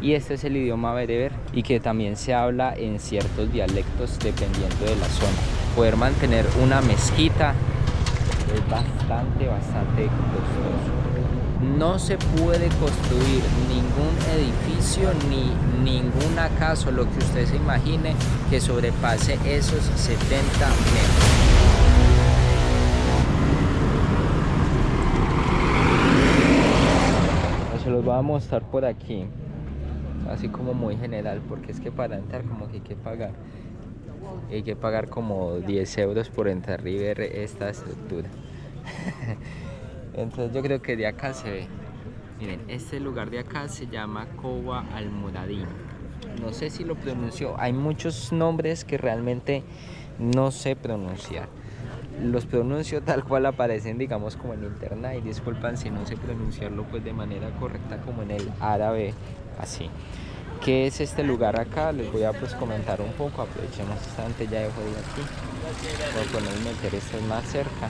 y este es el idioma bereber y que también se habla en ciertos dialectos dependiendo de la zona. Poder mantener una mezquita es bastante costoso. No se puede construir ningún edificio ni ninguna casa, lo que usted se imagine, que sobrepase esos 70 metros. Se los voy a mostrar por aquí, así como muy general, porque es que para entrar como que hay que pagar como 10 euros por entrar y ver esta estructura. Entonces yo creo que de acá se ve. Miren, este lugar de acá se llama Cova Almoradín. No sé si lo pronunció. Hay muchos nombres que realmente no sé pronunciar. Los pronuncio tal cual aparecen, digamos, como en internet. Y disculpan si no sé pronunciarlo pues de manera correcta como en el árabe, así. ¿Qué es este lugar acá? Les voy a pues comentar un poco. Aprovechemos esta antes ya de joder aquí. Voy a poner meter esto más cerca.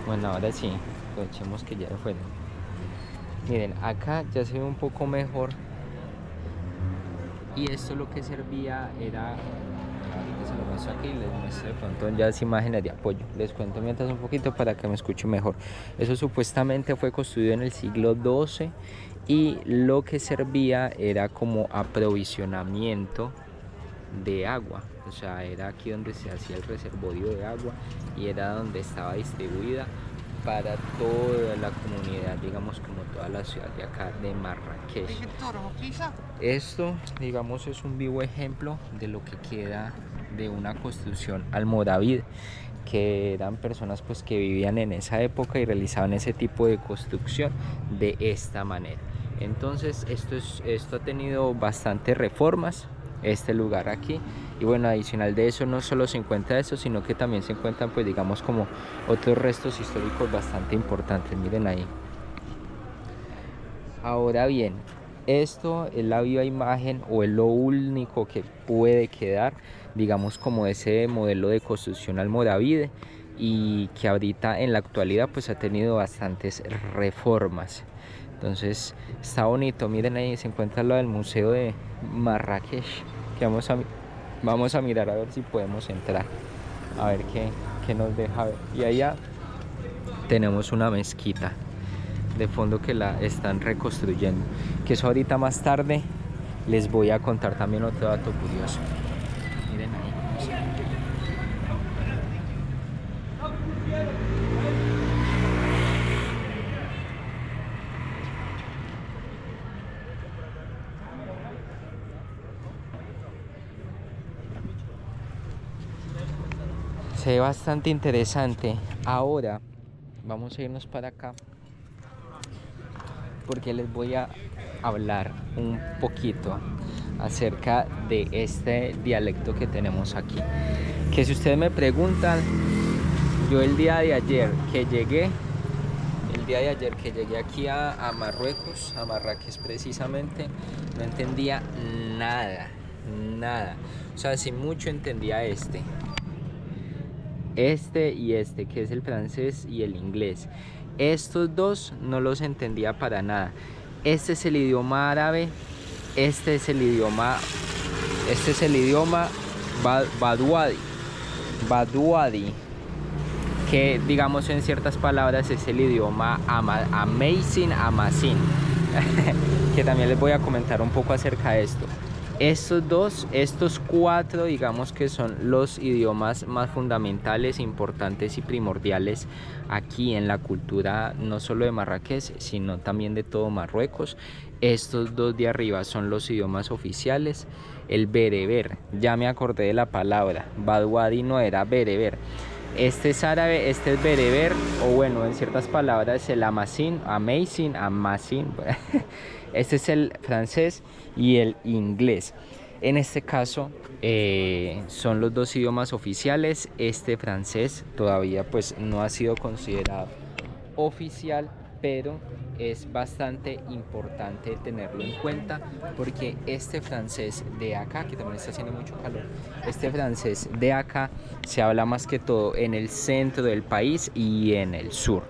Bueno, ahora sí, aprovechemos que ya fue. Miren, acá ya se ve un poco mejor. Y esto lo que servía era, ahorita se lo muestro aquí y les muestro de pronto ya las imágenes de apoyo. Les cuento mientras un poquito para que me escuchen mejor. Eso supuestamente fue construido en el siglo XII y lo que servía era como aprovisionamiento de agua. O sea, era aquí donde se hacía el reservorio de agua y era donde estaba distribuida para toda la comunidad, digamos, como toda la ciudad de acá de Marrakech. Esto, digamos, es un vivo ejemplo de lo que queda de una construcción almorávid, que eran personas pues que vivían en esa época y realizaban ese tipo de construcción de esta manera. Entonces esto ha tenido bastantes reformas, este lugar aquí, y bueno, adicional de eso no solo se encuentra eso, sino que también se encuentran pues digamos como otros restos históricos bastante importantes. Miren ahí. Ahora bien, esto es la viva imagen o es lo único que puede quedar, digamos, como ese modelo de construcción almorávide, y que ahorita en la actualidad pues ha tenido bastantes reformas. Entonces está bonito. Miren ahí se encuentra lo del Museo de Marrakech, que vamos a mirar a ver si podemos entrar, a ver qué nos deja ver. Y allá tenemos una mezquita de fondo que la están reconstruyendo, que eso ahorita más tarde les voy a contar también otro dato curioso. Miren ahí. Se ve bastante interesante. Ahora vamos a irnos para acá porque les voy a hablar un poquito acerca de este dialecto que tenemos aquí. Que si ustedes me preguntan, yo el día de ayer que llegué aquí a Marruecos, a Marrakech precisamente, no entendía nada. O sea, si mucho entendía este y este, que es el francés y el inglés. Estos dos no los entendía para nada. Este es el idioma árabe, este es el idioma Baduadi, que digamos en ciertas palabras es el idioma Amazigh, que también les voy a comentar un poco acerca de esto. Estos cuatro, digamos que son los idiomas más fundamentales, importantes y primordiales aquí en la cultura, no solo de Marrakech, sino también de todo Marruecos. Estos dos de arriba son los idiomas oficiales. El bereber, ya me acordé de la palabra, Baduadi no era bereber. Este es árabe, este es bereber, o bueno, en ciertas palabras el Amazigh. Este es el francés y el inglés. En este caso son los dos idiomas oficiales. Este francés todavía pues no ha sido considerado oficial, pero es bastante importante tenerlo en cuenta, porque este francés de acá, que también está haciendo mucho calor, este francés de acá se habla más que todo en el centro del país y en el sur.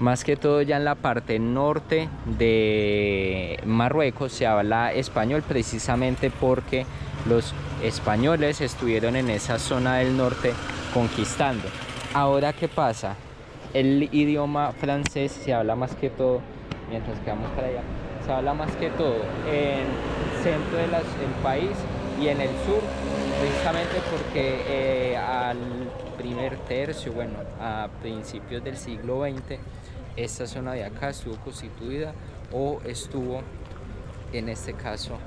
Más que todo ya en la parte norte de Marruecos se habla español, precisamente porque los españoles estuvieron en esa zona del norte conquistando. Ahora, ¿qué pasa? El idioma francés se habla más que todo, mientras que vamos para allá, se habla más que todo en el centro del país y en el sur, precisamente porque al primer tercio, bueno, a principios del siglo XX, esta zona de acá estuvo constituida o estuvo, en este caso,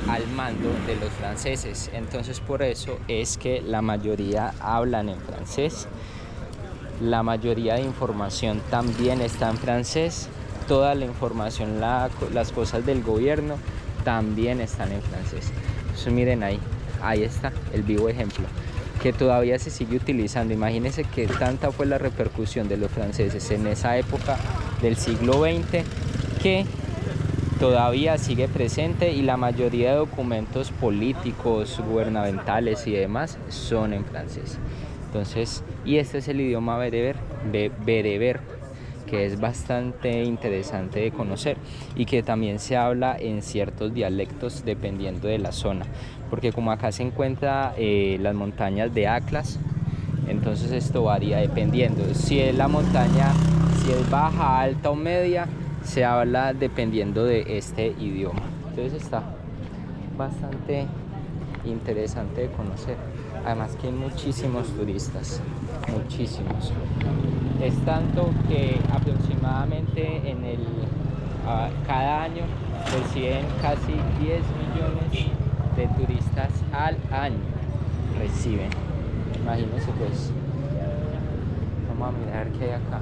al mando de los franceses. Entonces por eso es que la mayoría hablan en francés, la mayoría de información también está en francés, toda la información, las cosas del gobierno también están en francés. Entonces miren ahí está el vivo ejemplo, que todavía se sigue utilizando. Imagínense que tanta fue la repercusión de los franceses en esa época del siglo XX que todavía sigue presente, y la mayoría de documentos políticos, gubernamentales y demás son en francés. Entonces, y este es el idioma bereber, que es bastante interesante de conocer y que también se habla en ciertos dialectos dependiendo de la zona, porque como acá se encuentra las montañas de Atlas, entonces esto varía dependiendo si es la montaña, si es baja, alta o media, se habla dependiendo de este idioma. Entonces está bastante interesante de conocer, además que hay muchísimos turistas, muchísimos. Es tanto que aproximadamente cada año reciben casi 10 millones de turistas al año. Reciben. Imagínense pues. Vamos a mirar qué hay acá.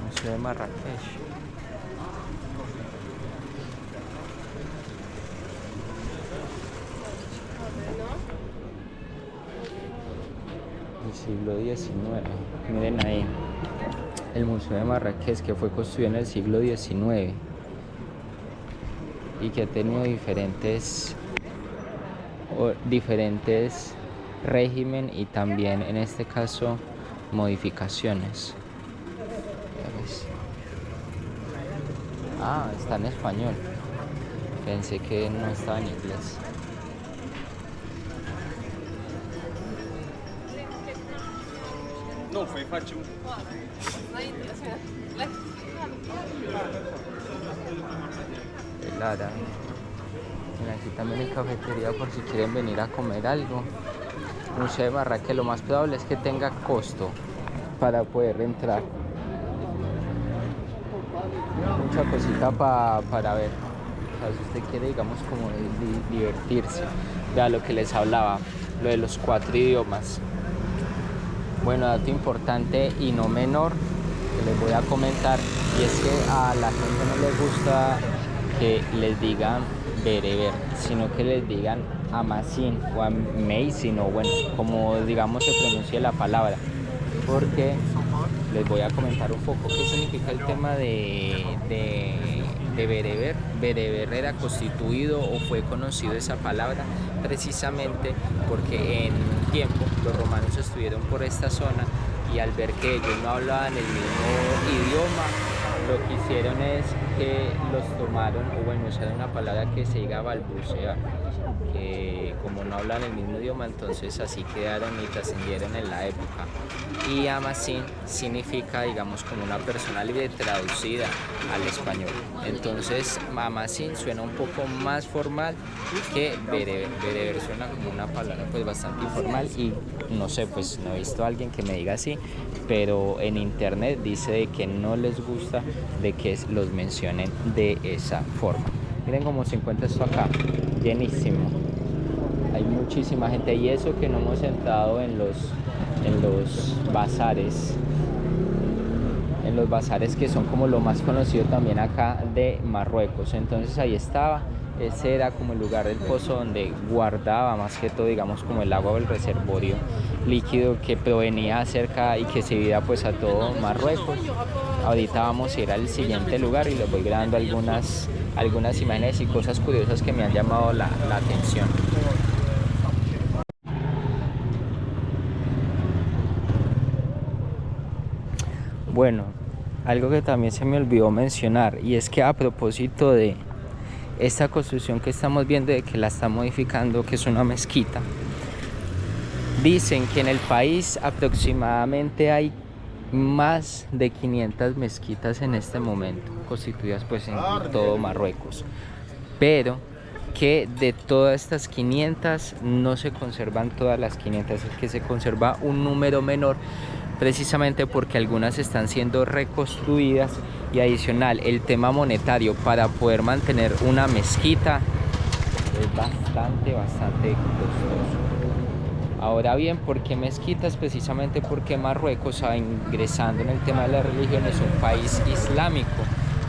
Museo de Marrakech. Siglo XIX. Miren ahí el Museo de Marrakech, que fue construido en el siglo XIX y que ha tenido diferentes régimen y también en este caso modificaciones. Está en español, pensé que no estaba en inglés. No, fue faccio. Helada. Aquí también hay cafetería por si quieren venir a comer algo. Museo de Marrakech, lo más probable es que tenga costo para poder entrar. Mucha cosita para ver. O sea, si usted quiere, digamos, como divertirse. Vea lo que les hablaba, lo de los 4 idiomas. Bueno, dato importante y no menor que les voy a comentar, y es que a la gente no les gusta que les digan bereber, sino que les digan amazin o amazin, o bueno, como digamos se pronuncia la palabra, porque les voy a comentar un poco qué significa el tema de bereber. Bereber era constituido o fue conocido esa palabra precisamente porque en un tiempo los romanos estuvieron por esta zona y al ver que ellos no hablaban el mismo idioma, lo que hicieron es que los tomaron, o bueno, usaron una palabra que se diga balbucear, que como no hablan el mismo idioma, entonces así quedaron y trascendieron en la época. Y amazin significa, digamos, como una persona libre traducida al español. Entonces amazin suena un poco más formal que bereber. Bereber suena como una palabra pues bastante informal, y no sé, pues no he visto a alguien que me diga así, pero en internet dice de que no les gusta de que los mencionen de esa forma. Miren cómo se encuentra esto acá, llenísimo. Hay muchísima gente, y eso que no hemos entrado en los bazares, que son como lo más conocido también acá de Marruecos. Entonces ahí estaba ese era como el lugar del pozo donde guardaba más que todo, digamos, como el agua o el reservorio líquido que provenía cerca y que se veía pues a todo Marruecos. Ahorita vamos a ir al siguiente lugar y les voy grabando algunas imágenes y cosas curiosas que me han llamado la atención. Bueno, algo que también se me olvidó mencionar, y es que a propósito de esta construcción que estamos viendo, de que la está modificando, que es una mezquita, dicen que en el país aproximadamente hay más de 500 mezquitas en este momento, constituidas pues en todo Marruecos, pero que de todas estas 500 no se conservan todas las 500, es que se conserva un número menor, precisamente porque algunas están siendo reconstruidas, y adicional el tema monetario para poder mantener una mezquita es bastante costoso. Ahora bien, ¿por qué mezquitas? Precisamente porque Marruecos, ingresando en el tema de la religión, es un país islámico,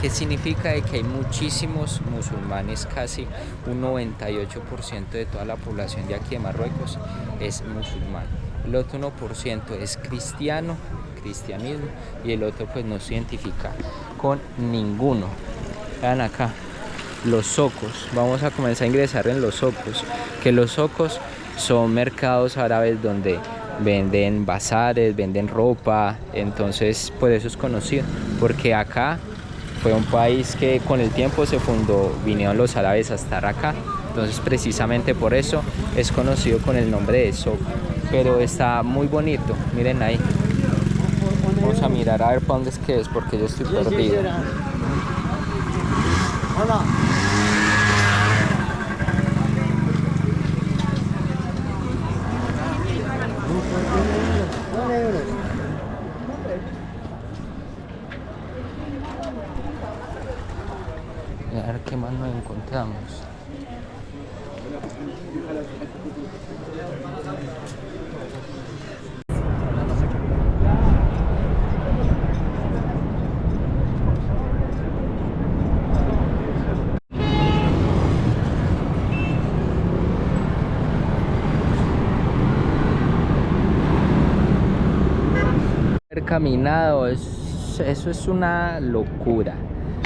que significa de que hay muchísimos musulmanes, casi un 98% de toda la población de aquí de Marruecos es musulmán. El otro 1% es cristianismo, y el otro pues no se identifica con ninguno. Vean acá, los zocos, vamos a comenzar a ingresar en los zocos, que los zocos son mercados árabes donde venden bazares, venden ropa, entonces por eso es conocido, porque acá fue un país que con el tiempo se fundó, vinieron los árabes a estar acá, entonces precisamente por eso es conocido con el nombre de zoco, pero está muy bonito, miren ahí. Vamos a mirar a ver para dónde es que es, porque yo estoy perdido. A ver qué más nos encontramos. Caminado, eso es una locura.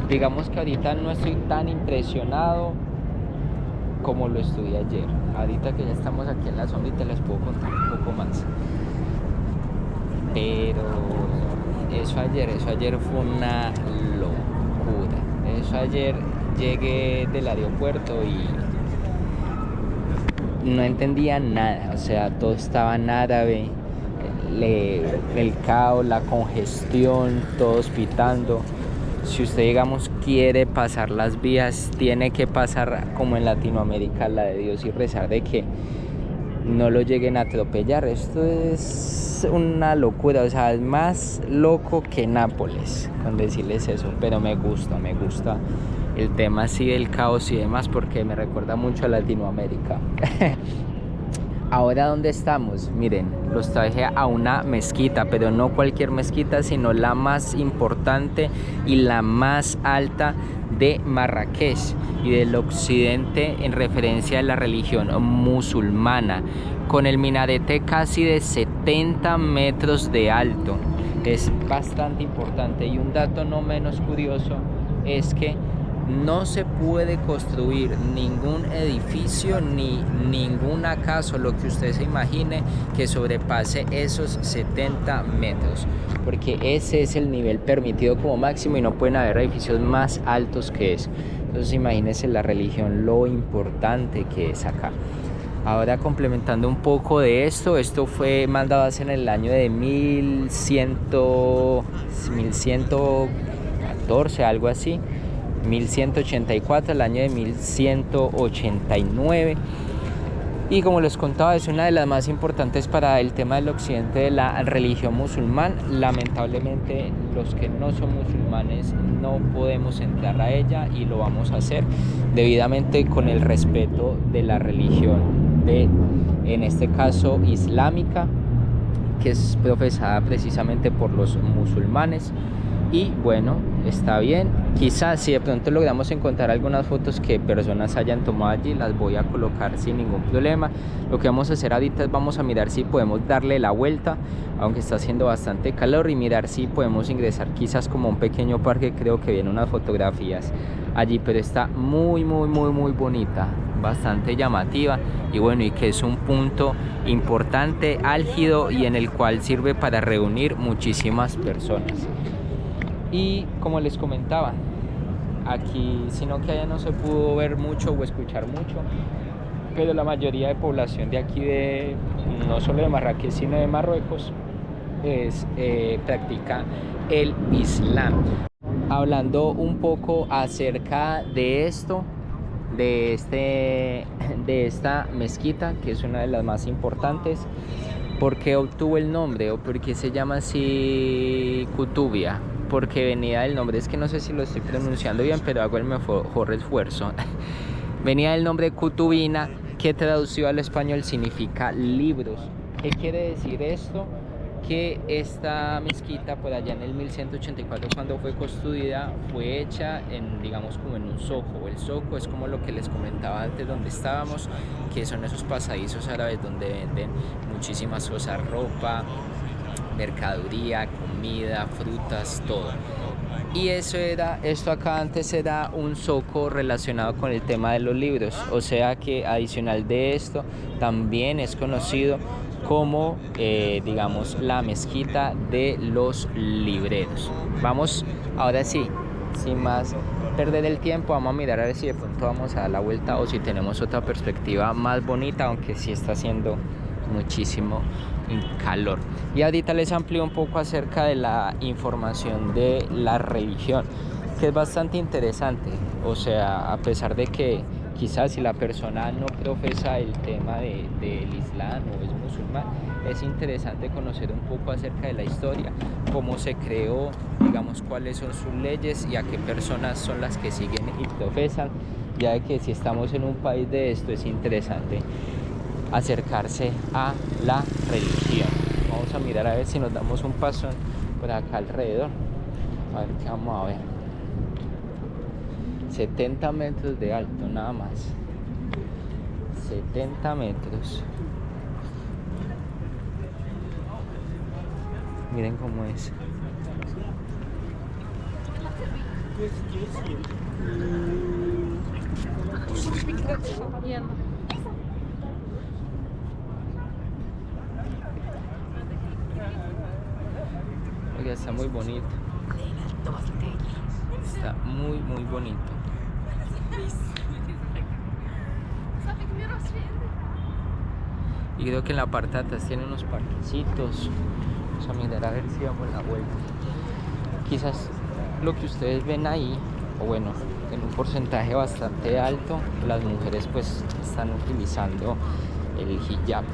Digamos que ahorita no estoy tan impresionado como lo estuve ayer. Ahorita que ya estamos aquí en la sombrita les puedo contar un poco más. Pero eso ayer fue una locura. Eso ayer llegué del aeropuerto y no entendía nada, o sea, todo estaba en árabe. El caos, la congestión, todos pitando. Si usted, digamos, quiere pasar las vías, tiene que pasar como en Latinoamérica, la de Dios, y rezar de que no lo lleguen a atropellar. Esto es una locura, o sea, es más loco que Nápoles, con decirles eso, pero me gusta el tema así del caos y demás, porque me recuerda mucho a Latinoamérica. Ahora, ¿dónde estamos? Miren, los traje a una mezquita, pero no cualquier mezquita, sino la más importante y la más alta de Marrakech y del occidente, en referencia a la religión musulmana, con el minarete casi de 70 metros de alto. Es bastante importante, y un dato no menos curioso es que no se puede construir ningún edificio ni ninguna casa, o lo que usted se imagine, que sobrepase esos 70 metros, porque ese es el nivel permitido como máximo y no pueden haber edificios más altos que eso. Entonces imagínense la religión, lo importante que es acá. Ahora, complementando un poco de esto fue mandado a hacer en el año de 1114, algo así, 1184, el año de 1189, y como les contaba, es una de las más importantes para el tema del occidente de la religión musulmán. Lamentablemente los que no son musulmanes no podemos entrar a ella, y lo vamos a hacer debidamente con el respeto de la religión en este caso islámica, que es profesada precisamente por los musulmanes. Y bueno, está bien. Quizás si de pronto logramos encontrar algunas fotos que personas hayan tomado allí, las voy a colocar sin ningún problema. Lo que vamos a hacer ahorita es vamos a mirar si podemos darle la vuelta, aunque está haciendo bastante calor, y mirar si podemos ingresar quizás como a un pequeño parque. Creo que vienen unas fotografías allí, pero está muy bonita, bastante llamativa, y bueno, y que es un punto importante, álgido, y en el cual sirve para reunir muchísimas personas. Y como les comentaba, aquí, sino que allá no se pudo ver mucho o escuchar mucho, pero la mayoría de población de aquí, no solo de Marrakech, sino de Marruecos, practica el Islam. Hablando un poco acerca de esto, de esta mezquita, que es una de las más importantes, ¿por qué obtuvo el nombre o por qué se llama así Kutubia? Porque venía del nombre, es que no sé si lo estoy pronunciando bien, pero hago el mejor esfuerzo. Venía del nombre Kutubina, que traducido al español significa libros. ¿Qué quiere decir esto? Que esta mezquita, por allá en el 1184, cuando fue construida, fue hecha digamos como en un zoco. El zoco es como lo que les comentaba antes, donde estábamos, que son esos pasadizos árabes donde venden muchísimas cosas, ropa, mercadería, comida, frutas, todo. Y esto acá antes era un zoco relacionado con el tema de los libros, o sea que adicional de esto también es conocido como digamos la mezquita de los libreros. Vamos, ahora sí, sin más perder el tiempo, vamos a mirar a ver si de pronto vamos a dar la vuelta o si tenemos otra perspectiva más bonita, aunque sí está haciendo muchísimo calor. Y ahorita les amplío un poco acerca de la información de la religión, que es bastante interesante. O sea, a pesar de que quizás si la persona no profesa el tema del Islam o es musulmán, es interesante conocer un poco acerca de la historia, cómo se creó, digamos, cuáles son sus leyes y a qué personas son las que siguen y profesan, ya de que si estamos en un país de esto es interesante acercarse a la religión. Vamos a mirar a ver si nos damos un paso por acá alrededor, a ver qué vamos a ver. 70 metros de alto, nada más. 70 metros. Miren cómo es. Oiga, está muy bonito. Está muy bonito. Y creo que en la parte de atrás tiene unos parquecitos. Vamos a mirar a ver si damos la vuelta. Quizás lo que ustedes ven ahí, o bueno, en un porcentaje bastante alto, las mujeres pues están utilizando el hijab.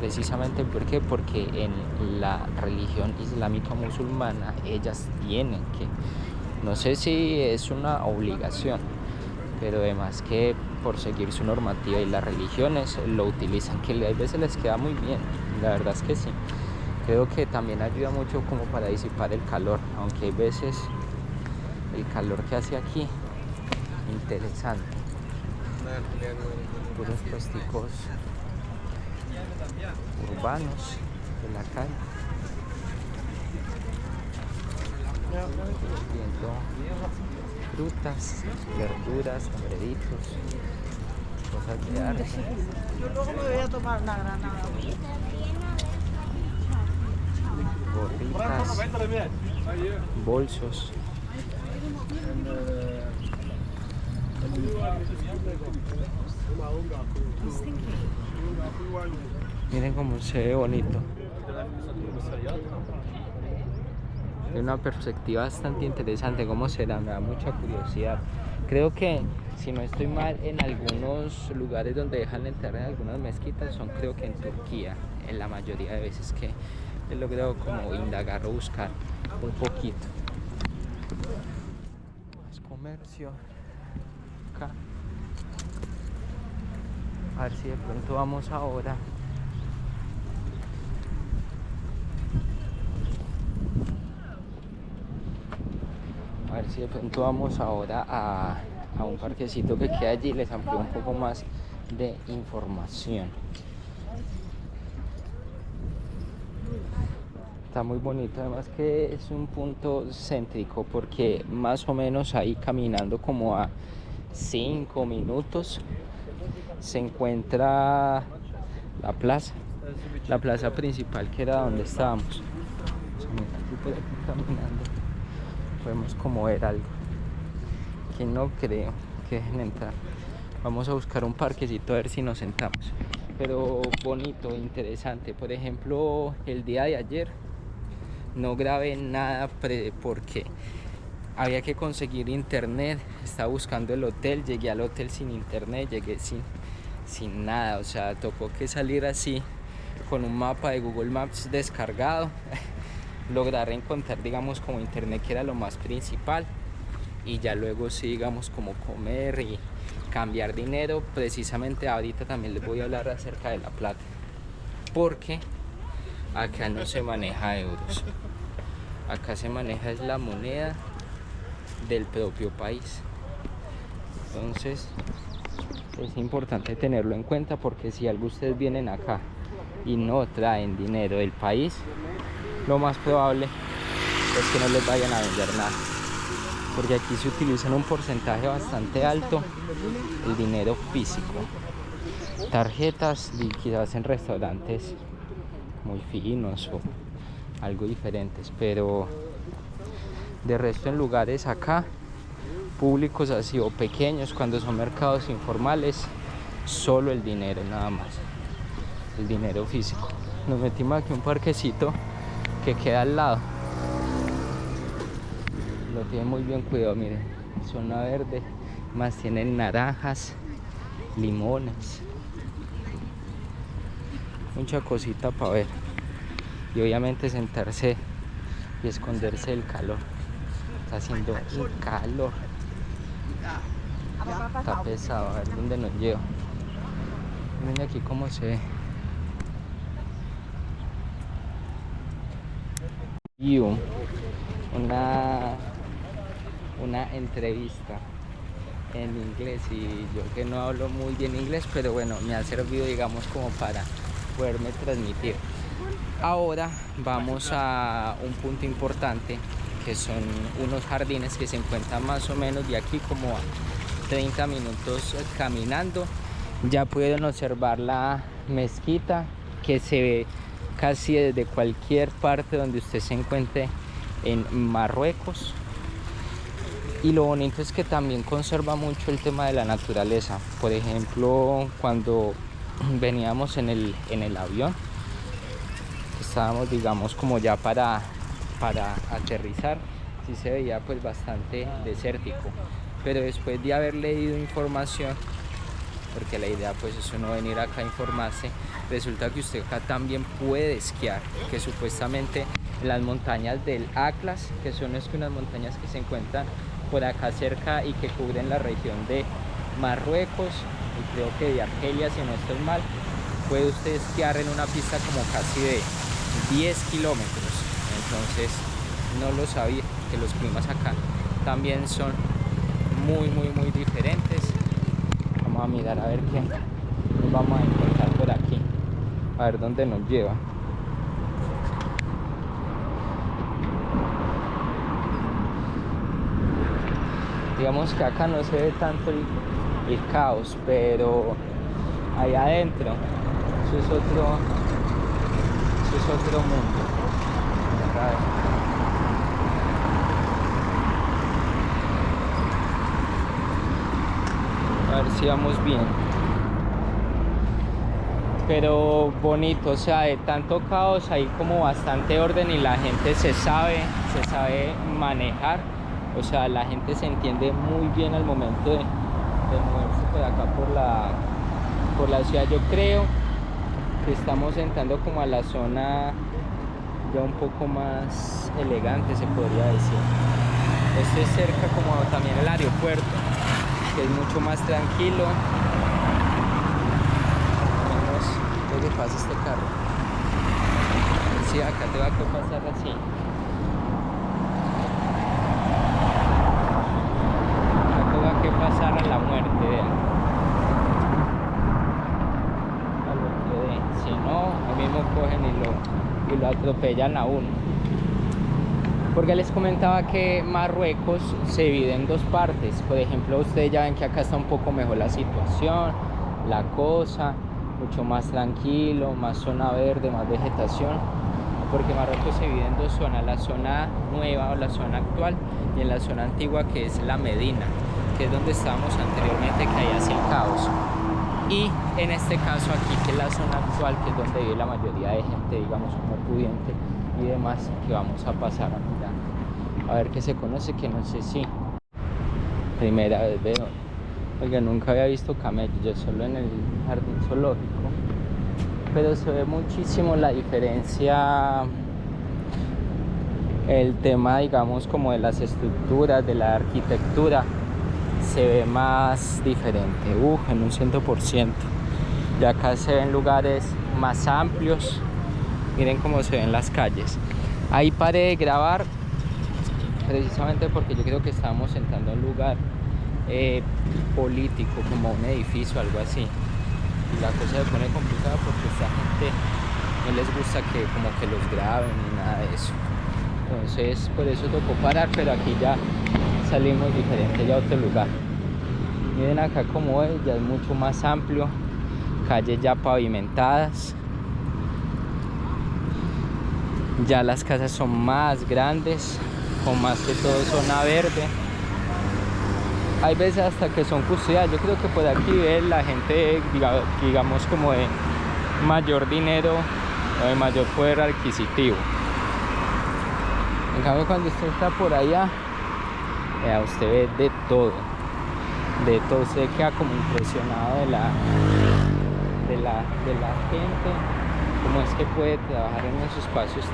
Precisamente porque en la religión islámica musulmana ellas tienen que, no sé si es una obligación, pero además que por seguir su normativa, y las religiones lo utilizan, que a veces les queda muy bien, la verdad es que sí. Creo que también ayuda mucho como para disipar el calor, aunque hay veces el calor que hace aquí, interesante. Puros puesticos urbanos de la calle, viendo frutas, verduras, sombreritos, cosas de arte. Yo luego me voy a tomar una granada. Gorritas, bolsos. Miren cómo se ve bonito. De una perspectiva bastante interesante. ¿Cómo será? Me da mucha curiosidad. Creo que, si no estoy mal, en algunos lugares donde dejan entrar en algunas mezquitas son, creo que en Turquía, en la mayoría de veces que he logrado como indagar o buscar un poquito. Más comercio acá. A ver si de pronto vamos ahora. A ver si de pronto vamos ahora a un parquecito que queda allí, les amplío un poco más de información. Está muy bonito, además que es un punto céntrico porque más o menos ahí caminando como a 5 minutos se encuentra la plaza principal, que era donde estábamos. O sea, mira, aquí por aquí caminando podemos como ver algo que no creo que dejen entrar. Vamos a buscar un parquecito a ver si nos sentamos, pero bonito, interesante. Por ejemplo, el día de ayer no grabé nada porque había que conseguir internet. Estaba buscando el hotel, llegué al hotel sin internet, llegué sin nada, o sea, tocó que salir así con un mapa de Google Maps descargado, lograr encontrar, digamos, como internet, que era lo más principal, y ya luego sí, digamos, como comer y cambiar dinero. Precisamente ahorita también les voy a hablar acerca de la plata, porque acá no se maneja euros, acá se maneja es la moneda del propio país. Entonces es importante tenerlo en cuenta, porque si algo ustedes vienen acá y no traen dinero del país, lo más probable es que no les vayan a vender nada, porque aquí se utiliza en un porcentaje bastante alto el dinero físico. Tarjetas quizás en restaurantes muy finos o algo diferentes, pero de resto en lugares acá públicos así o pequeños, cuando son mercados informales, solo el dinero, nada más, el dinero físico. Nos metimos aquí un parquecito que queda al lado, lo tienen muy bien cuidado, miren, zona verde, más tienen naranjas, limones, mucha cosita para ver, y obviamente sentarse y esconderse del calor. Está haciendo un calor, está pesado. A ver dónde nos lleva. Miren aquí cómo se ve. Y una entrevista en inglés, y yo que no hablo muy bien inglés, pero bueno, me ha servido, digamos, como para poderme transmitir. Ahora vamos a un punto importante, que son unos jardines que se encuentran más o menos de aquí como a 30 minutos caminando. Ya pueden observar la mezquita, que se ve casi desde cualquier parte donde usted se encuentre en Marruecos. Y lo bonito es que también conserva mucho el tema de la naturaleza. Por ejemplo, cuando veníamos en el avión, estábamos, digamos, como ya para aterrizar, sí se veía pues bastante desértico, pero después de haber leído información, porque la idea pues es uno venir acá a informarse, resulta que usted acá también puede esquiar, que supuestamente en las montañas del Atlas, que son unas montañas que se encuentran por acá cerca y que cubren la región de Marruecos y creo que de Argelia, si no estoy mal, puede usted esquiar en una pista como casi de 10 kilómetros. Entonces no lo sabía, que los climas acá también son muy diferentes. Vamos a mirar a ver qué nos vamos a encontrar por aquí, a ver dónde nos lleva. Digamos que acá no se ve tanto el caos, pero allá adentro eso es otro mundo. A ver si vamos bien. Pero bonito, o sea, de tanto caos hay como bastante orden y la gente se sabe manejar. O sea, la gente se entiende muy bien al momento de moverse por acá por la ciudad. Yo creo que estamos entrando como a la zona ya un poco más elegante, se podría decir. Esto es cerca como también el aeropuerto, que es mucho más tranquilo. Menos lo que pasa este carro. Sí, acá te va a pasar así. no, ahí mismo cogen y lo atropellan a uno. Porque les comentaba que Marruecos se divide en dos partes. Por ejemplo, ustedes ya ven que acá está un poco mejor la situación, la cosa, mucho más tranquilo, más zona verde, más vegetación. Porque Marruecos se divide en dos zonas, la zona nueva o la zona actual y en la zona antigua, que es la Medina, que es donde estábamos anteriormente, que ahí hacía caos. Y en este caso aquí, que es la zona actual, que es donde vive la mayoría de gente, digamos, como pudiente y demás, que vamos a pasar a mirar. A ver qué se conoce, que no sé si primera vez veo. Oiga, nunca había visto camellos, yo solo en el jardín zoológico. Pero se ve muchísimo la diferencia, el tema, digamos, como de las estructuras, de la arquitectura, se ve más diferente, en un 100%. Ya acá se ven lugares más amplios, miren cómo se ven las calles. Ahí paré de grabar precisamente porque yo creo que estábamos entrando a un lugar político, como un edificio o algo así. Y la cosa se pone complicada porque a esta gente no les gusta que como que los graben ni nada de eso. Entonces por eso tocó parar, pero aquí ya salimos diferente, ya a otro lugar. Miren acá como es, ya es mucho más amplio, calles ya pavimentadas, ya las casas son más grandes, con más que todo zona verde. Hay veces hasta que son custodiadas. Yo creo que por aquí ve la gente, digamos, como de mayor dinero o de mayor poder adquisitivo. En cambio, cuando usted está por allá, usted ve de todo. De todo, usted queda como impresionado de la gente, cómo es que puede trabajar en esos espacios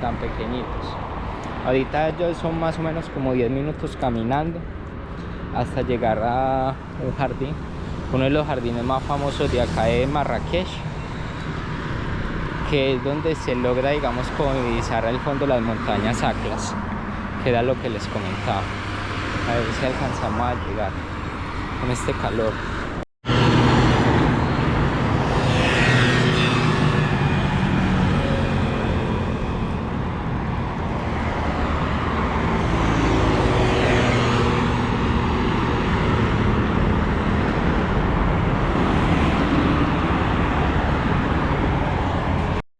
tan pequeñitos. Ahorita ellos son más o menos como 10 minutos caminando hasta llegar a un jardín, uno de los jardines más famosos de acá de Marrakech, que es donde se logra, digamos, como divisar al fondo las montañas Atlas, que era lo que les comentaba. A ver si alcanzamos a llegar con este calor.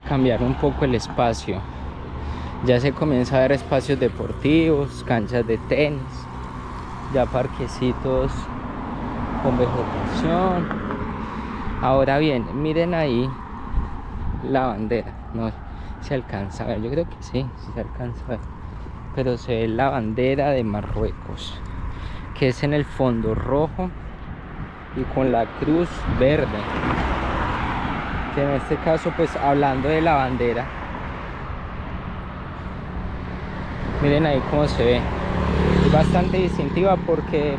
Cambiar un poco el espacio, ya se comienza a ver espacios deportivos, canchas de tenis, ya parquecitos con vegetación. Ahora bien, miren ahí la bandera, no se alcanza a ver, yo creo que sí se alcanza a ver, pero se ve la bandera de Marruecos, que es en el fondo rojo y con la cruz verde. Que en este caso, pues hablando de la bandera, miren ahí cómo se ve, es bastante distintiva porque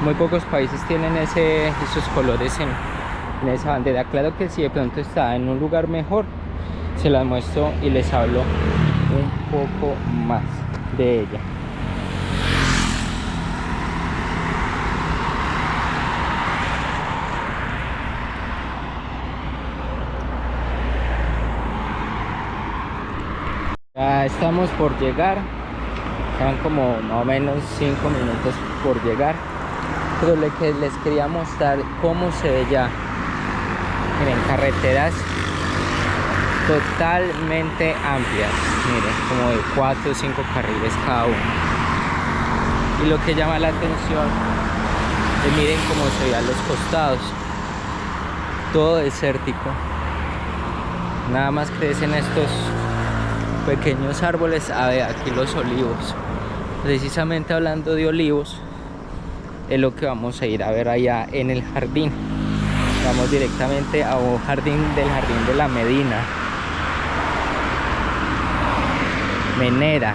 muy pocos países tienen esos colores en esa bandera. Claro que si de pronto está en un lugar mejor, se las muestro y les hablo un poco más de ella. Ya estamos por llegar, quedan como más o menos 5 minutos por llegar, pero les quería mostrar cómo se ve ya. Miren, carreteras totalmente amplias, miren, como de 4 o 5 carriles cada uno. Y lo que llama la atención es miren cómo se ve a los costados, todo desértico, nada más crecen estos pequeños árboles. A ver, aquí los olivos, precisamente hablando de olivos, es lo que vamos a ir a ver allá en el jardín. Vamos directamente a un jardín de la Medina, Menera.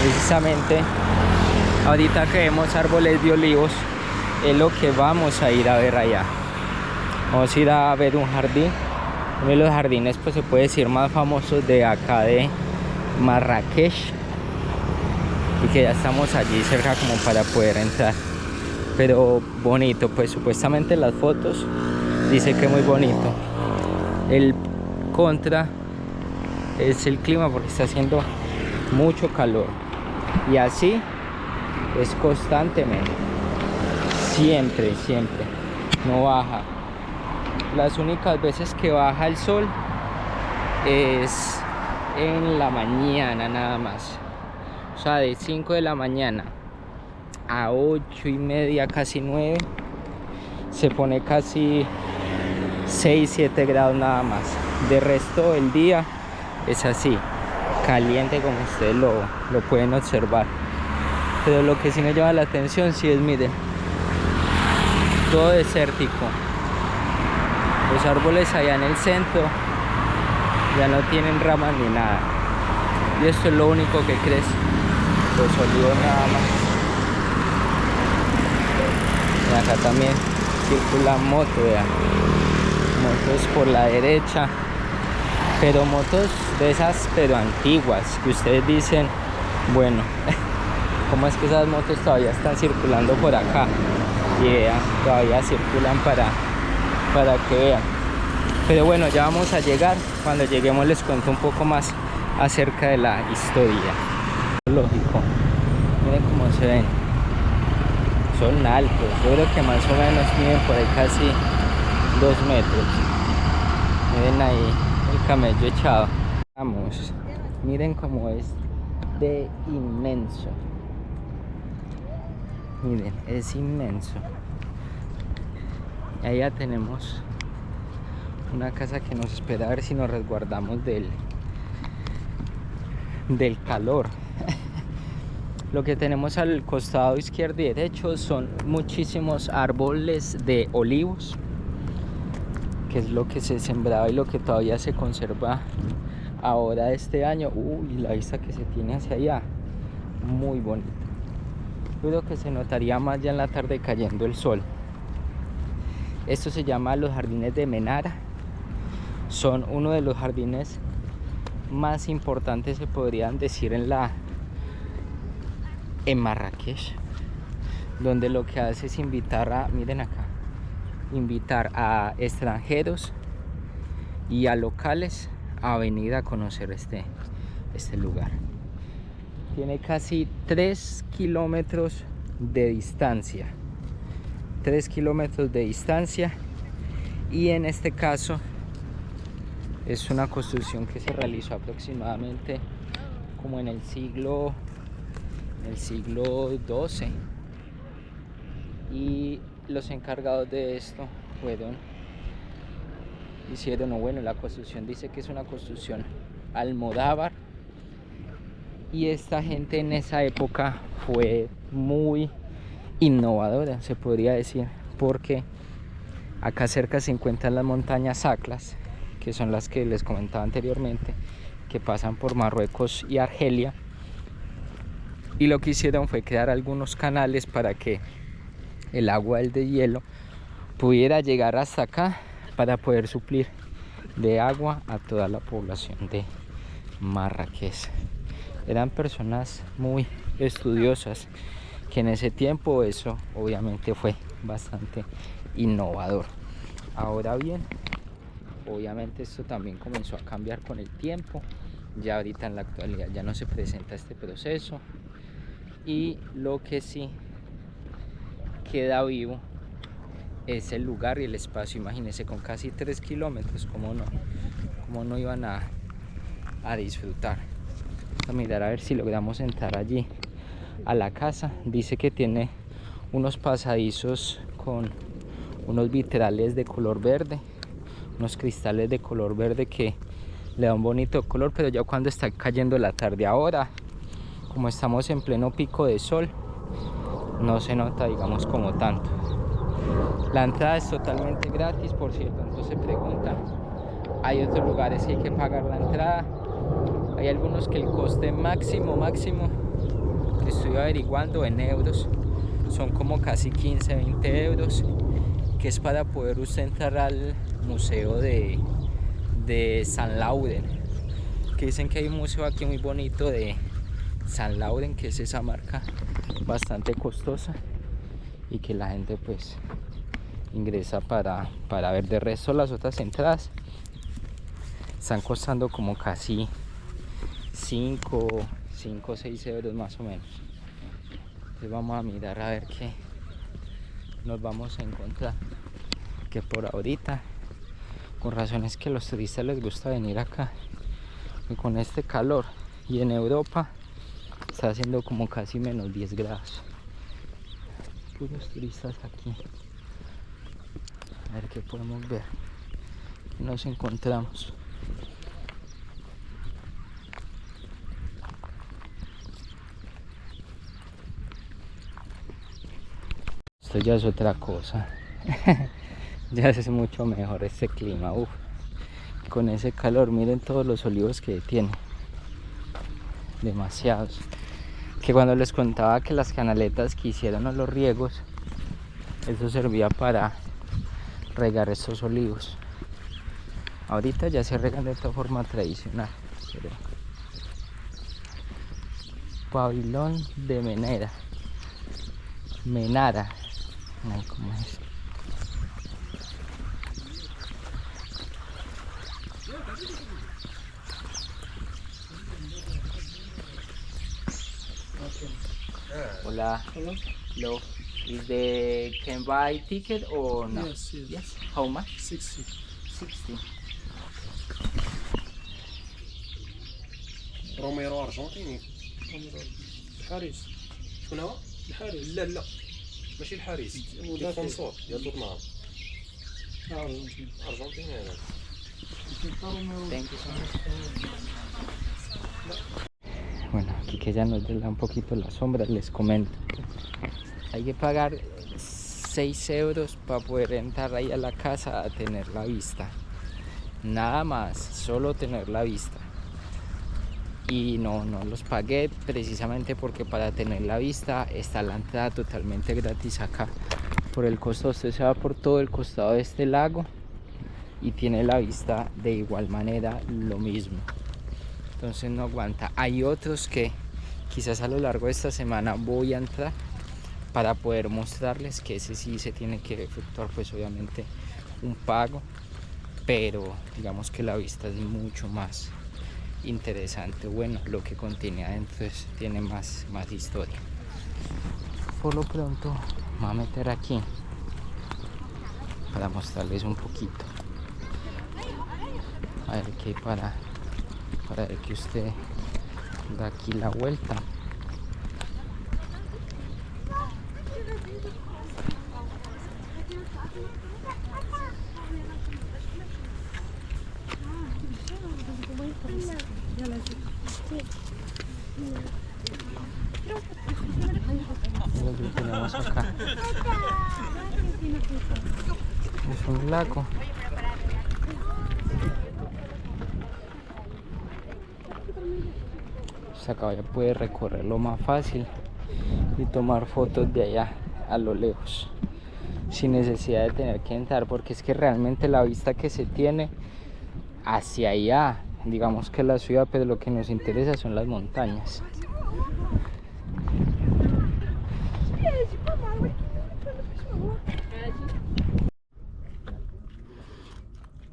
Precisamente ahorita que vemos árboles de olivos es lo que vamos a ir a ver allá. Vamos a ir a ver un jardín, uno de los jardines, pues se puede decir, más famosos de acá de Marrakech, y que ya estamos allí cerca como para poder entrar. pero bonito, pues supuestamente las fotos dice que muy bonito. El contra es el clima porque está haciendo mucho calor y así es constantemente, siempre, no baja. Las únicas veces que baja el sol es en la mañana nada más, o sea, de 5 de la mañana a 8:30, casi 9, se pone casi 6-7 grados nada más. De resto el día es así, caliente, como ustedes lo pueden observar. Pero lo que sí me llama la atención, sí es, miren, todo desértico. Los árboles allá en el centro ya no tienen ramas ni nada. Y esto es lo único que crece, los olivos nada más. Y acá también circula moto, vean. Motos por la derecha, pero motos de esas pero antiguas, que ustedes dicen, bueno, ¿cómo es que esas motos todavía están circulando por acá? Y vean, todavía circulan para que vean. Pero bueno, ya vamos a llegar. Cuando lleguemos les cuento un poco más acerca de la historia. Lógico, miren cómo se ven, son altos, yo creo que más o menos miden por ahí casi 2 metros. Miren ahí el camello echado. Vamos, miren cómo es de inmenso. Miren, es inmenso. Y ahí ya tenemos una casa que nos espera a ver si nos resguardamos del calor. Lo que tenemos al costado izquierdo y derecho son muchísimos árboles de olivos, que es lo que se sembraba y lo que todavía se conserva ahora este año. Uy, la vista que se tiene hacia allá, muy bonita. Creo que se notaría más ya en la tarde cayendo el sol. Esto se llama los jardines de Menara. Son uno de los jardines más importantes, se podrían decir, en Marrakech, donde lo que hace es invitar a extranjeros y a locales a venir a conocer este lugar. Tiene casi 3 kilómetros de distancia. 3 kilómetros de distancia, y en este caso es una construcción que se realizó aproximadamente como en el siglo XII, y los encargados de esto la construcción dice que es una construcción almodávar, y esta gente en esa época fue muy innovadora, se podría decir, porque acá cerca se encuentran las montañas Atlas, que son las que les comentaba anteriormente, que pasan por Marruecos y Argelia, y lo que hicieron fue crear algunos canales para que el agua del deshielo pudiera llegar hasta acá para poder suplir de agua a toda la población de Marrakech. Eran personas muy estudiosas, que en ese tiempo eso obviamente fue bastante innovador. Ahora bien, obviamente esto también comenzó a cambiar con el tiempo. Ya ahorita en la actualidad ya no se presenta este proceso, y lo que sí queda vivo es el lugar y el espacio. Imagínense, con casi 3 kilómetros, cómo no iban a disfrutar. Vamos a mirar a ver si logramos entrar allí a la casa. Dice que tiene unos pasadizos con unos vitrales de color verde, unos cristales de color verde que le da un bonito color, pero ya cuando está cayendo la tarde, ahora como estamos en pleno pico de sol, no se nota, digamos, como tanto. La entrada es totalmente gratis, por cierto, entonces se preguntan. Hay otros lugares que hay que pagar la entrada. Hay algunos que el coste máximo que estoy averiguando en euros son como casi 15-20 euros, que es para poder usted entrar al museo de Saint Laurent, que dicen que hay un museo aquí muy bonito de Saint Laurent, que es esa marca bastante costosa, y que la gente pues ingresa para ver. De resto las otras entradas están costando como casi 5 o 6 euros más o menos. Entonces vamos a mirar a ver qué nos vamos a encontrar, que por ahorita con razón es que a los turistas les gusta venir acá, y con este calor, y en Europa está haciendo como casi menos 10 grados. Puros turistas aquí. A ver qué podemos ver, qué nos encontramos. Esto ya es otra cosa. Ya es mucho mejor este clima. Uf. Con ese calor, miren todos los olivos que tiene. Demasiados. Que cuando les contaba que las canaletas que hicieron a los riegos, eso servía para regar estos olivos. Ahorita ya se regan de esta forma tradicional. Pero... Pabellón de Menara. Ay, ¿cómo es? Hola. Hello. Is the can buy ticket or no? Yes. How much? 60. 60. روميرو أرجنتيني. الحارس. شكون هو؟ الحارس. لا ماشي الحارس. الفونسور ديال توتنهام. أرجنتيني هذاك. Thank you so much. Bueno, aquí que ya nos da un poquito la sombra, les comento. Hay que pagar 6 euros para poder entrar ahí a la casa a tener la vista. Nada más, solo tener la vista. Y no los pagué precisamente porque para tener la vista está la entrada totalmente gratis acá. Por el costado, usted se va por todo el costado de este lago y tiene la vista de igual manera lo mismo. Entonces no aguanta. Hay otros que quizás a lo largo de esta semana voy a entrar para poder mostrarles que ese sí se tiene que efectuar pues obviamente un pago, pero digamos que la vista es mucho más interesante. Bueno, lo que contiene adentro tiene más historia. Por lo pronto me voy a meter aquí para mostrarles un poquito, a ver qué hay para ver que usted da aquí la vuelta. Lo que tenemos acá es un lago. Acá ya puede recorrerlo más fácil y tomar fotos de allá a lo lejos sin necesidad de tener que entrar, porque es que realmente la vista que se tiene hacia allá, digamos que la ciudad, pero lo que nos interesa son las montañas.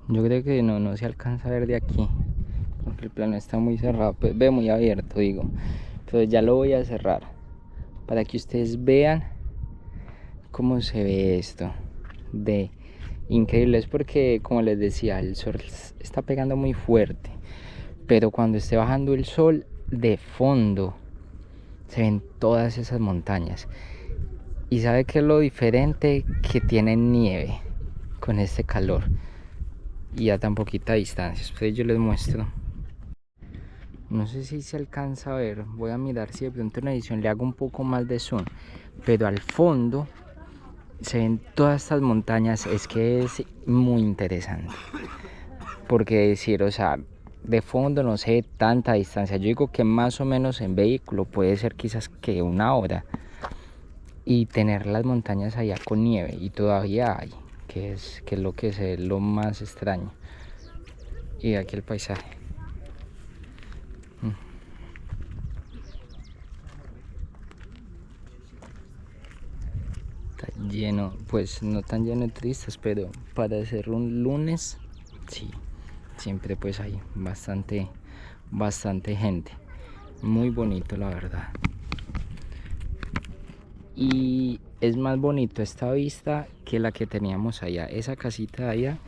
Yo creo que no se alcanza a ver de aquí porque el plano está muy cerrado, pues ve muy abierto, digo. Entonces ya lo voy a cerrar para que ustedes vean cómo se ve esto de increíble. Es porque, como les decía, el sol está pegando muy fuerte, pero cuando esté bajando el sol, de fondo se ven todas esas montañas. Y sabe que es lo diferente, que tienen nieve con este calor y a tan poquita distancia. Entonces yo les muestro. No sé si se alcanza a ver, voy a mirar si de pronto en la edición le hago un poco más de zoom, pero al fondo se ven todas estas montañas. Es que es muy interesante, porque decir, o sea, de fondo no sé tanta distancia, yo digo que más o menos en vehículo puede ser quizás que 1 hora, y tener las montañas allá con nieve, y todavía hay, que es lo que es lo más extraño. Y aquí el paisaje. Está lleno, pues no tan lleno de turistas, pero para ser un lunes, sí, siempre pues hay bastante gente. Muy bonito, la verdad. Y es más bonito esta vista que la que teníamos allá. Esa casita de allá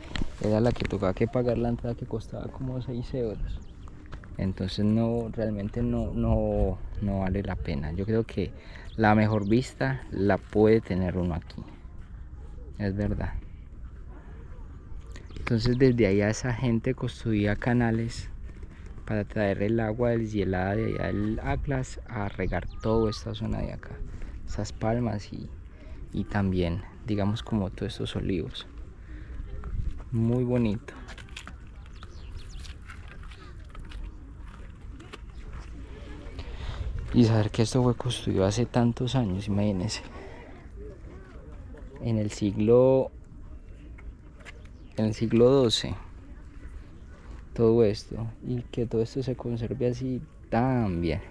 era la que tocaba que pagar la entrada, que costaba como 6 euros. Entonces no, realmente no vale la pena. Yo creo que la mejor vista la puede tener uno aquí. Es verdad. Entonces desde allá esa gente construía canales para traer el agua deshielada de allá del Atlas a regar toda esta zona de acá. Esas palmas y también, digamos, como todos estos olivos. Muy bonito. Y saber que esto fue construido hace tantos años, imagínense. En el siglo XII. Todo esto. Y que todo esto se conserve así tan bien.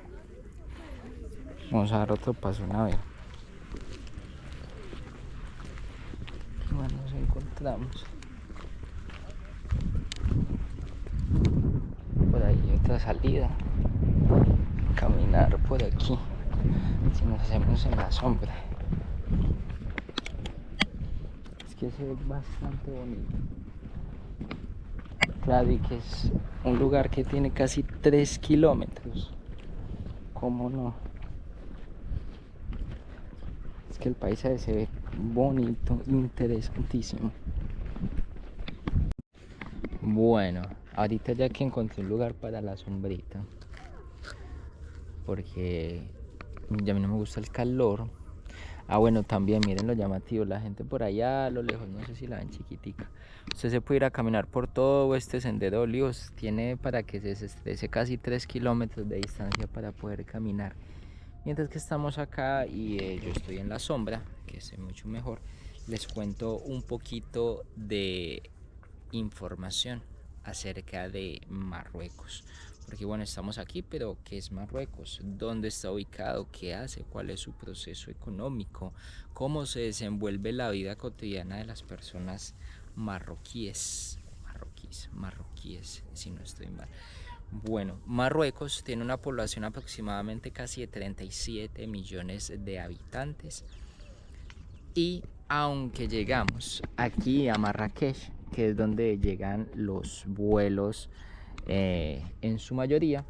Vamos a dar otro paso, a ver. ¿Qué más nos encontramos? Por ahí otra salida. Caminar por aquí. Si nos hacemos en la sombra. Es que se ve bastante bonito. Claro, y que es un lugar que tiene casi 3 kilómetros. ¿Cómo no? Es que el paisaje se ve bonito, interesantísimo. Bueno, ahorita ya que encontré un lugar para la sombrita, porque ya a mí no me gusta el calor. Ah, bueno, también miren lo llamativo, la gente por allá a lo lejos, no sé si la ven chiquitica. Usted se puede ir a caminar por todo este sendero de olivos, tiene para que se desestrese casi 3 kilómetros de distancia para poder caminar. Mientras que estamos acá y yo estoy en la sombra, que es mucho mejor, les cuento un poquito de información acerca de Marruecos. Porque bueno, estamos aquí, pero ¿qué es Marruecos? ¿Dónde está ubicado? ¿Qué hace? ¿Cuál es su proceso económico? ¿Cómo se desenvuelve la vida cotidiana de las personas marroquíes, si no estoy mal? Bueno, Marruecos tiene una población aproximadamente casi de 37 millones de habitantes. Y aunque llegamos aquí a Marrakech, que es donde llegan los vuelos en su mayoría,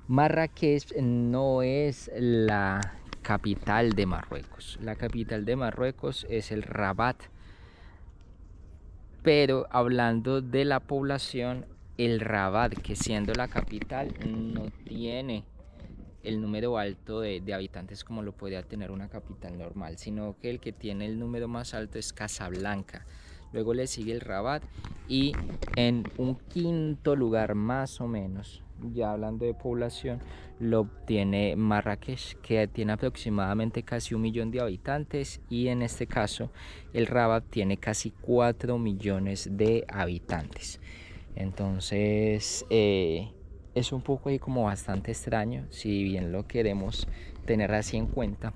Marrakech no es la capital de Marruecos. La capital de Marruecos es el Rabat. Pero hablando de la población, el Rabat, que siendo la capital, no tiene el número alto de habitantes como lo podría tener una capital normal, sino que el que tiene el número más alto es Casablanca. Luego le sigue el Rabat y en un quinto lugar más o menos, ya hablando de población, lo obtiene Marrakech, que tiene aproximadamente casi 1 millón de habitantes, y en este caso el Rabat tiene casi 4 millones de habitantes. Entonces es un poco ahí como bastante extraño, si bien lo queremos tener así en cuenta,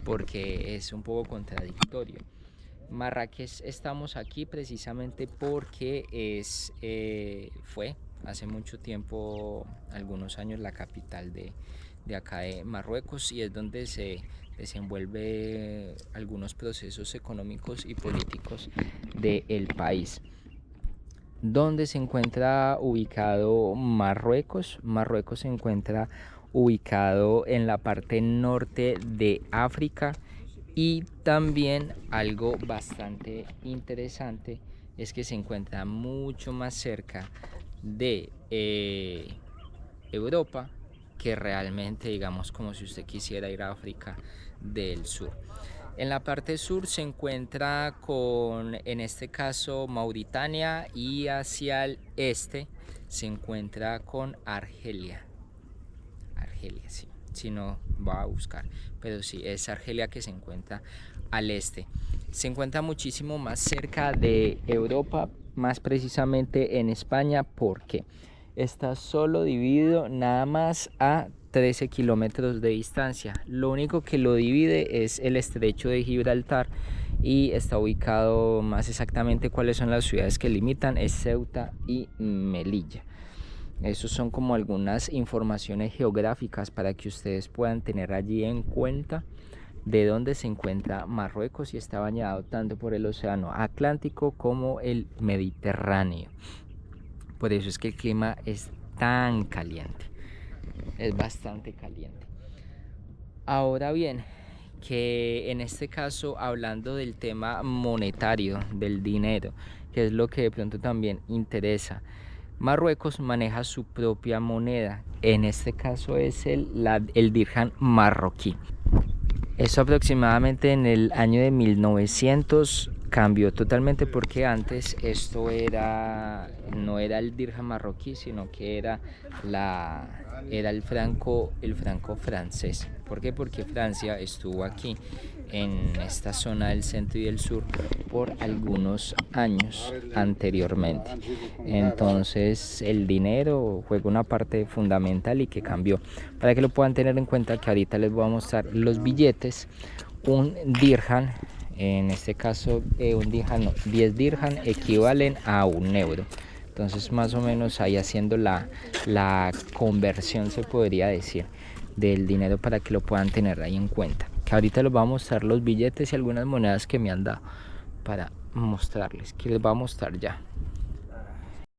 porque es un poco contradictorio. Marrakech estamos aquí precisamente porque fue hace mucho tiempo, algunos años, la capital de acá de Marruecos, y es donde se desenvuelve algunos procesos económicos y políticos del país. ¿Dónde se encuentra ubicado Marruecos? Marruecos se encuentra ubicado en la parte norte de África, y también algo bastante interesante es que se encuentra mucho más cerca de Europa que realmente, digamos, como si usted quisiera ir a África del Sur. En la parte sur se encuentra con, en este caso, Mauritania, y hacia el este se encuentra con Argelia. Argelia, sí. Si no, va a buscar, pero sí, es Argelia, que se encuentra al este. Se encuentra muchísimo más cerca de Europa, más precisamente en España, porque está solo dividido nada más a 13 kilómetros de distancia. Lo único que lo divide es el estrecho de Gibraltar y está ubicado, más exactamente cuáles son las ciudades que limitan, es Ceuta y Melilla. Esos son como algunas informaciones geográficas para que ustedes puedan tener allí en cuenta de dónde se encuentra Marruecos y está bañado tanto por el océano Atlántico como el Mediterráneo. Por eso es que el clima es tan caliente, es bastante caliente. Ahora bien, que en este caso, hablando del tema monetario, del dinero, que es lo que de pronto también interesa, Marruecos maneja su propia moneda, en este caso es el dirham marroquí. Eso aproximadamente en el año de 1900 cambió totalmente, porque antes esto no era el dirham marroquí, sino que era el franco francés. ¿Por qué? Porque Francia estuvo aquí en esta zona del centro y del sur por algunos años anteriormente. Entonces el dinero juega una parte fundamental y que cambió. Para que lo puedan tener en cuenta, que ahorita les voy a mostrar los billetes. Un dirham, en este caso 10 dirham equivalen a 1 euro. Entonces más o menos ahí haciendo la conversión, se podría decir, del dinero, para que lo puedan tener ahí en cuenta. Que ahorita les voy a mostrar los billetes y algunas monedas que me han dado para mostrarles, que les voy a mostrar ya.